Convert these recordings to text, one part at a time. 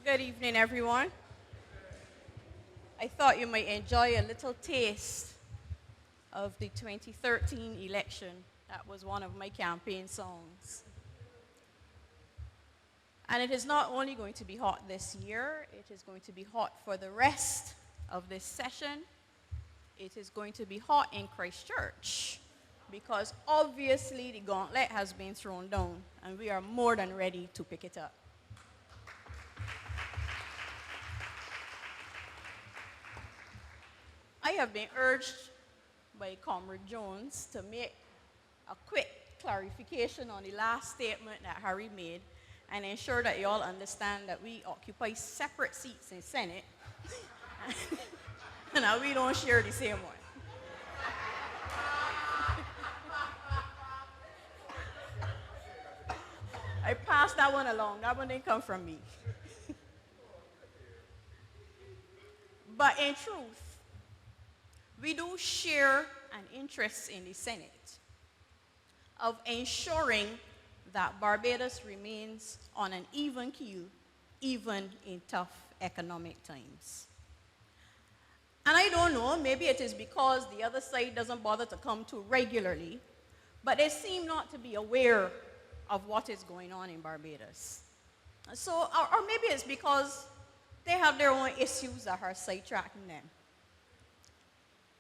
Good evening, everyone. I thought you might enjoy a little taste of the 2013 election. That was one of my campaign songs. And it is not only going to be hot this year, it is going to be hot for the rest of this session. It is going to be hot in Christchurch because obviously the gauntlet has been thrown down and we are more than ready to pick it up. I have been urged by Comrade Jones to make a quick clarification on the last statement that Harry made and ensure that you all understand that we occupy separate seats in Senate and that we don't share the same one. I passed that one along. That one didn't come from me. But in truth, we do share an interest in the Senate of ensuring that Barbados remains on an even keel, even in tough economic times. And I don't know, maybe it is because the other side doesn't bother to come too regularly, but they seem not to be aware of what is going on in Barbados. So, or maybe it's because they have their own issues that are sidetracking them.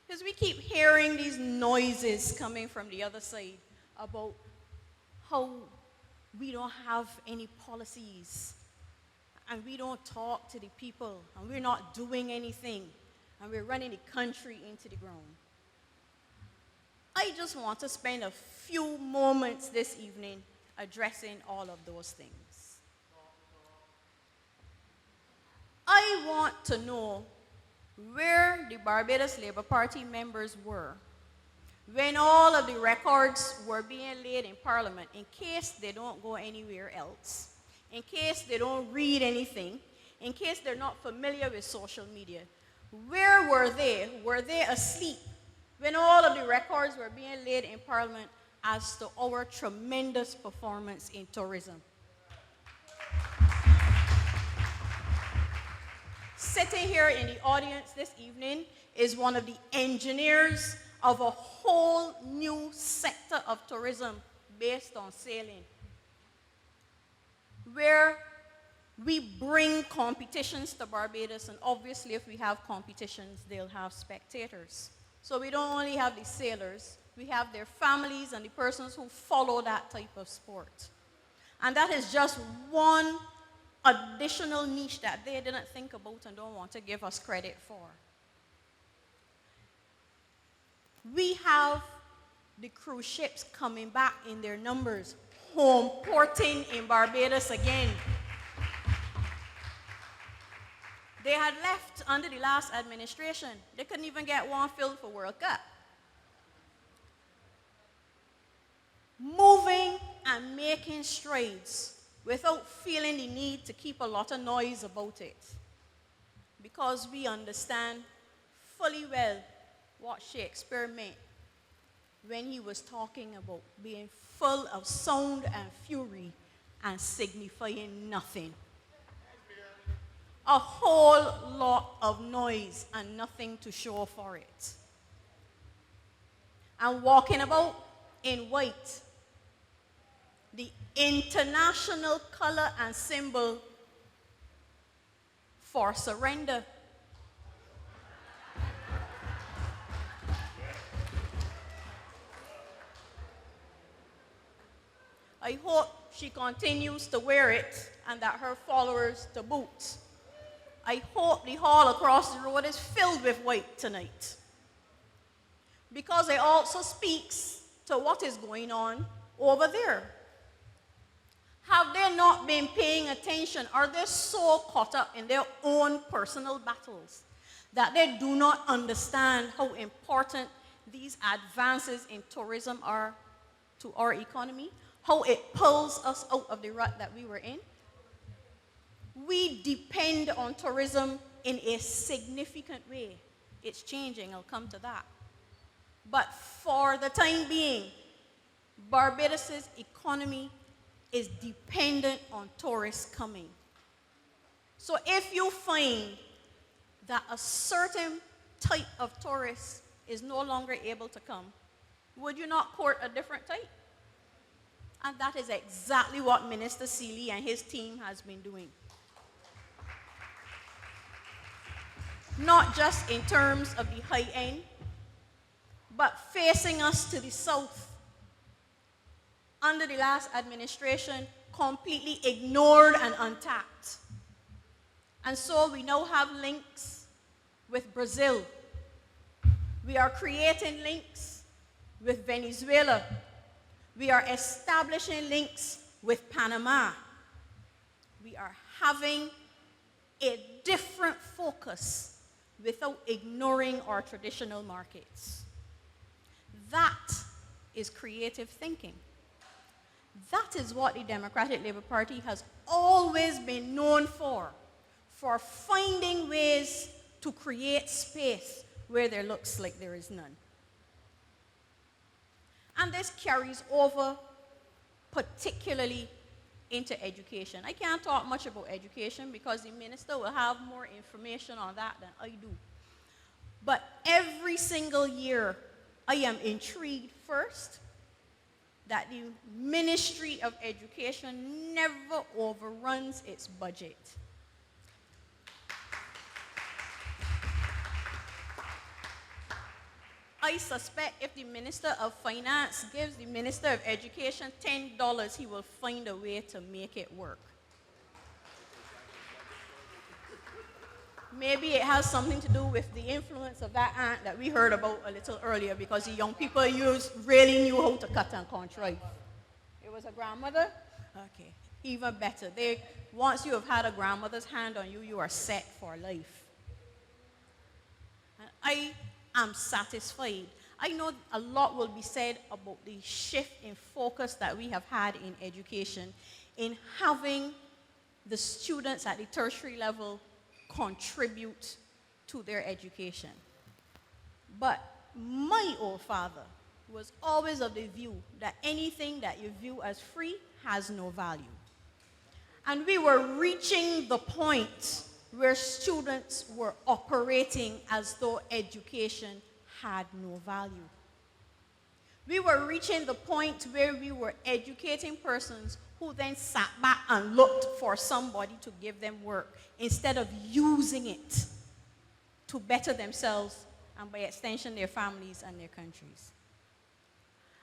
Because we keep hearing these noises coming from the other side about how we don't have any policies and we don't talk to the people and we're not doing anything and we're running the country into the ground. I just want to spend a few moments this evening addressing all of those things. I want to know where the Barbados Labour Party members were when all of the records were being laid in Parliament, in case they don't go anywhere else, in case they don't read anything, in case they're not familiar with social media. Where were they? Were they asleep when all of the records were being laid in Parliament as to our tremendous performance in tourism? Sitting here in the audience this evening is one of the engineers of a whole new sector of tourism based on sailing, where we bring competitions to Barbados, and obviously if we have competitions, they'll have spectators. So we don't only have the sailors, we have their families and the persons who follow that type of sport. And that is just one additional niche that they didn't think about and don't want to give us credit for. We have the cruise ships coming back in their numbers, home porting in Barbados again. They had left under the last administration. They couldn't even get one filled for World Cup. Moving and making strides without feeling the need to keep a lot of noise about it. Because we understand fully well what Shakespeare meant when he was talking about being full of sound and fury and signifying nothing. A whole lot of noise and nothing to show for it. And walking about in white, the international color and symbol for surrender. I hope she continues to wear it and that her followers to boot. I hope the hall across the road is filled with white tonight, because it also speaks to what is going on over there. Have they not been paying attention? Are they so caught up in their own personal battles that they do not understand how important these advances in tourism are to our economy? How it pulls us out of the rut that we were in? We depend on tourism in a significant way. It's changing, I'll come to that. But for the time being, Barbados' economy is dependent on tourists coming. So if you find that a certain type of tourist is no longer able to come, would you not court a different type? And that is exactly what Minister Seeley and his team has been doing. Not just in terms of the high end, but facing us to the south. Under the last administration, completely ignored and untapped. And so we now have links with Brazil. We are creating links with Venezuela. We are establishing links with Panama. We are having a different focus without ignoring our traditional markets. That is creative thinking. That is what the Democratic Labour Party has always been known for finding ways to create space where there looks like there is none. And this carries over particularly into education. I can't talk much about education because the minister will have more information on that than I do. But every single year, I am intrigued first that the Ministry of Education never overruns its budget. I suspect if the Minister of Finance gives the Minister of Education $10, he will find a way to make it work. Maybe it has something to do with the influence of that aunt that we heard about a little earlier, because the young people really knew how to cut and contrive. It was a grandmother? Okay, even better. Once you have had a grandmother's hand on you, you are set for life. And I am satisfied. I know a lot will be said about the shift in focus that we have had in education, in having the students at the tertiary level contribute to their education. But my old father was always of the view that anything that you view as free has no value. And we were reaching the point where students were operating as though education had no value. We were reaching the point where we were educating persons who then sat back and looked for somebody to give them work instead of using it to better themselves and by extension their families and their countries.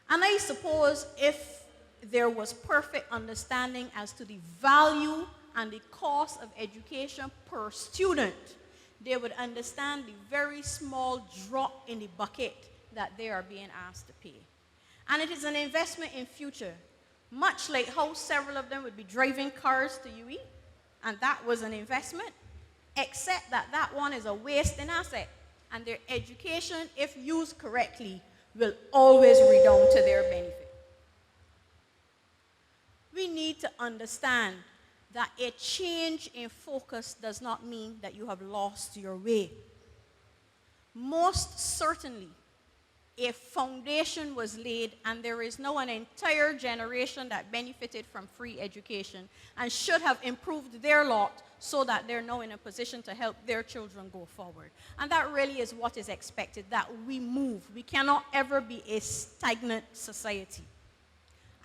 And I suppose if there was perfect understanding as to the value and the cost of education per student, they would understand the very small drop in the bucket that they are being asked to pay. And it is an investment in future, much like how several of them would be driving cars to UE, and that was an investment, except that that one is a wasting asset, and their education, if used correctly, will always redound to their benefit. We need to understand that a change in focus does not mean that you have lost your way. Most certainly, a foundation was laid, and there is now an entire generation that benefited from free education and should have improved their lot so that they're now in a position to help their children go forward. And that really is what is expected, that we move. We cannot ever be a stagnant society.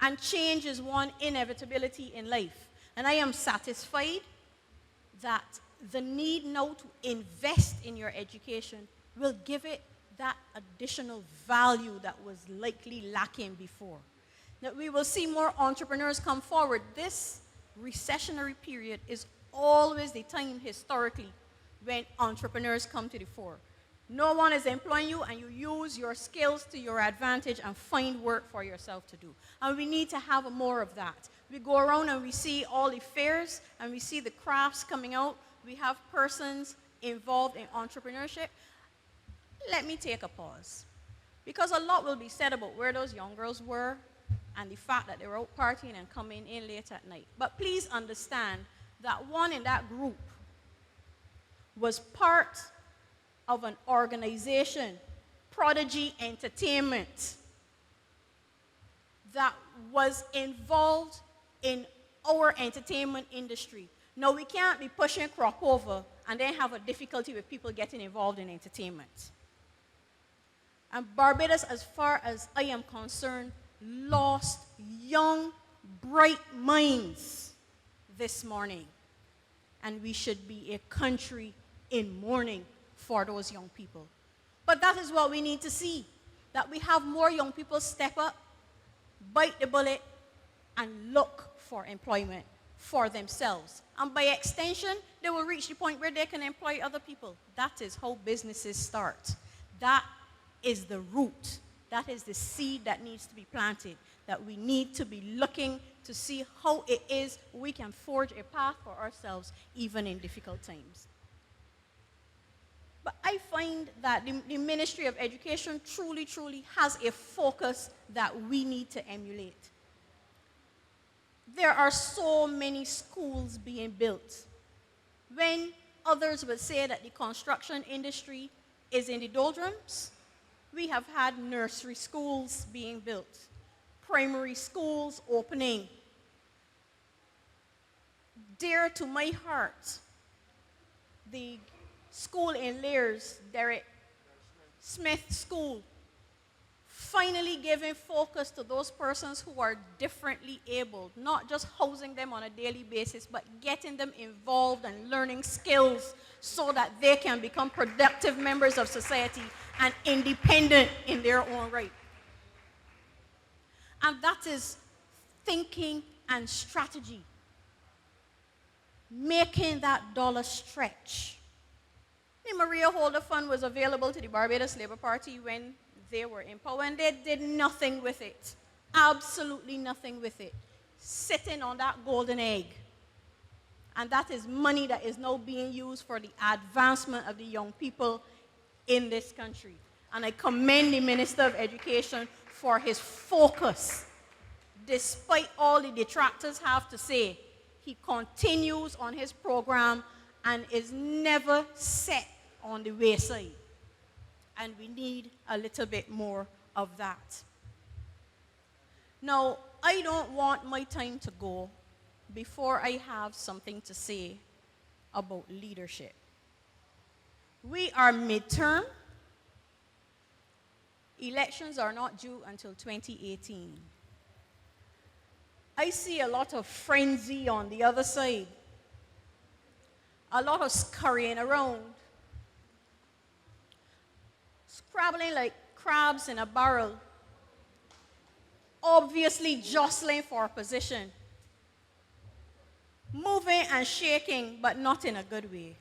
And change is one inevitability in life. And I am satisfied that the need now to invest in your education will give it that additional value that was likely lacking before. That we will see more entrepreneurs come forward. This recessionary period is always the time historically when entrepreneurs come to the fore. No one is employing you, and you use your skills to your advantage and find work for yourself to do. And we need to have more of that. We go around and we see all the fairs and we see the crafts coming out. We have persons involved in entrepreneurship. Let me take a pause, because a lot will be said about where those young girls were and the fact that they were out partying and coming in late at night. But please understand that one in that group was part of an organization, Prodigy Entertainment, that was involved in our entertainment industry. Now, we can't be pushing crop over and then have a difficulty with people getting involved in entertainment. And Barbados, as far as I am concerned, lost young, bright minds this morning. And we should be a country in mourning for those young people. But that is what we need to see, that we have more young people step up, bite the bullet, and look for employment for themselves. And by extension, they will reach the point where they can employ other people. That is how businesses start. That is the root. That is the seed that needs to be planted, that we need to be looking to see how it is we can forge a path for ourselves even in difficult times. But I find that the Ministry of Education truly, truly has a focus that we need to emulate. There are so many schools being built. When others would say that the construction industry is in the doldrums, we have had nursery schools being built, primary schools opening. Dear to my heart, the school in Lears, Derek Smith School, finally giving focus to those persons who are differently abled, not just housing them on a daily basis, but getting them involved and learning skills so that they can become productive members of society and independent in their own right. And that is thinking and strategy, making that dollar stretch. The Maria Holder Fund was available to the Barbados Labour Party when they were in power, and they did nothing with it. Absolutely nothing with it. Sitting on that golden egg. And that is money that is now being used for the advancement of the young people in this country. And I commend the Minister of Education for his focus. Despite all the detractors have to say, he continues on his program and is never set on the wayside. And we need a little bit more of that. Now, I don't want my time to go before I have something to say about leadership. We are midterm. Elections are not due until 2018. I see a lot of frenzy on the other side. A lot of scurrying around. Scrabbling like crabs in a barrel, obviously jostling for a position, moving and shaking, but not in a good way.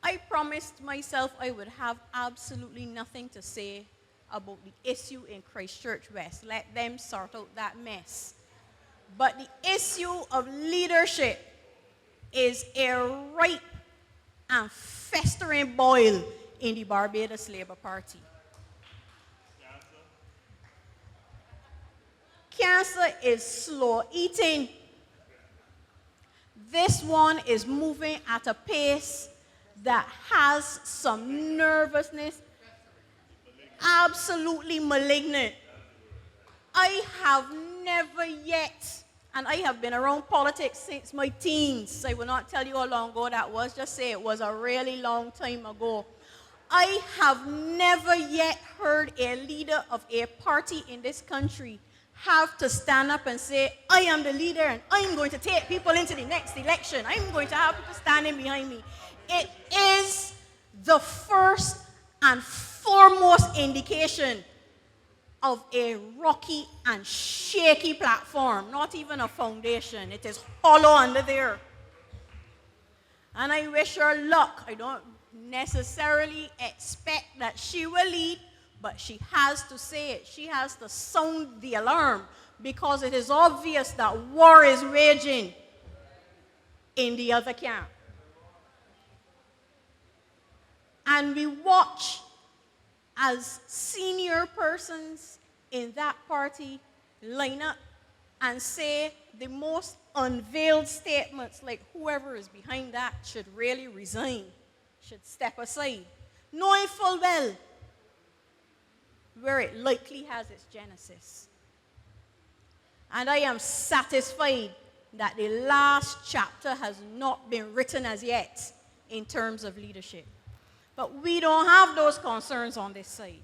I promised myself I would have absolutely nothing to say about the issue in Christchurch West. Let them sort out that mess. But the issue of leadership is a ripe and festering boil in the Barbados Labour Party. Cancer is slow eating. This one is moving at a pace that has some nervousness, absolutely malignant. I have never yet, and I have been around politics since my teens. I will not tell you how long ago that was, just say it was a really long time ago. I have never yet heard a leader of a party in this country have to stand up and say, I am the leader and I'm going to take people into the next election. I'm going to have people standing behind me. It is the first and foremost indication of a rocky and shaky platform, not even a foundation. It is hollow under there. And I wish her luck. I don't necessarily expect that she will lead, but she has to say it. She has to sound the alarm because it is obvious that war is raging in the other camp. And we watch as senior persons in that party line up and say the most unveiled statements, like whoever is behind that should really resign, should step aside, knowing full well where it likely has its genesis. And I am satisfied that the last chapter has not been written as yet in terms of leadership. But we don't have those concerns on this side.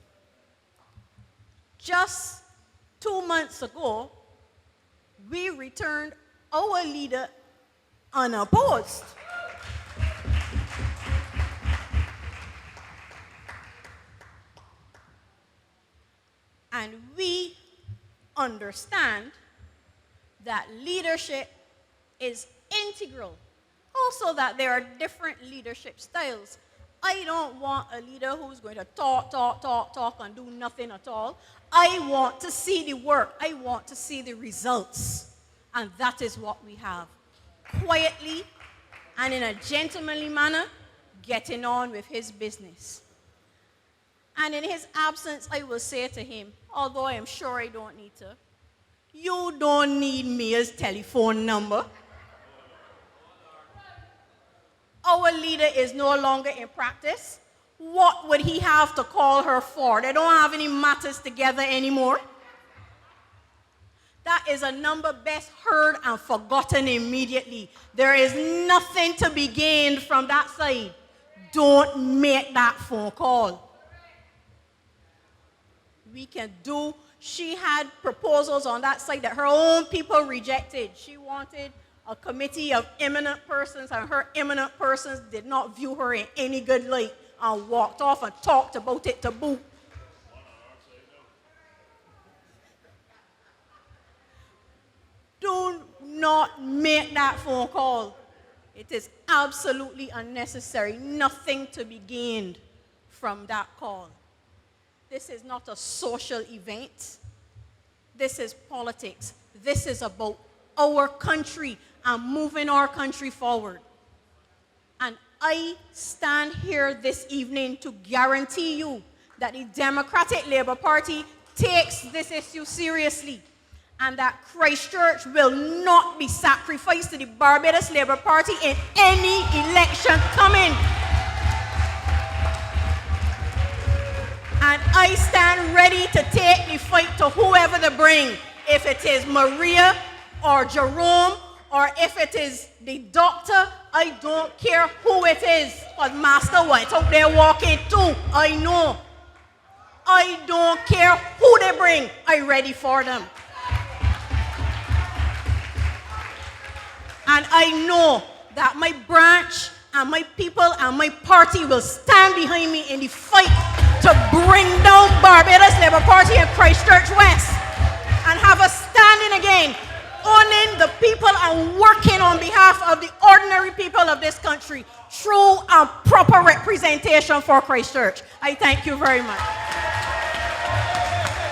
Just 2 months ago, we returned our leader unopposed. And we understand that leadership is integral. Also that there are different leadership styles. I don't want a leader who's going to talk and do nothing at all. I want to see the work. I want to see the results. And that is what we have. Quietly and in a gentlemanly manner, getting on with his business. And in his absence, I will say to him, although I am sure I don't need to, you don't need Mia's telephone number. Our leader is no longer in practice. What would he have to call her for? They don't have any matters together anymore. That is a number best heard and forgotten immediately. There is nothing to be gained from that side. Don't make that phone call. We can do. She had proposals on that side that her own people rejected. She wanted a committee of eminent persons, and her eminent persons did not view her in any good light and walked off and talked about it to boot. Do not make that phone call. It is absolutely unnecessary. Nothing to be gained from that call. This is not a social event. This is politics. This is about our country and moving our country forward. And I stand here this evening to guarantee you that the Democratic Labour Party takes this issue seriously and that Christchurch will not be sacrificed to the Barbados Labour Party in any election coming. And I stand ready to take the fight to whoever they bring. If it is Maria or Jerome, or if it is the doctor, I don't care who it is. Because Master went out there walking too. I know. I don't care who they bring. I'm ready for them. And I know that my branch and my people and my party will stand behind me in the fight to bring down Barbados Labour Party and Christchurch West and have us standing again, owning the people and working on behalf of the ordinary people of this country. True and proper representation for Christchurch. I thank you very much.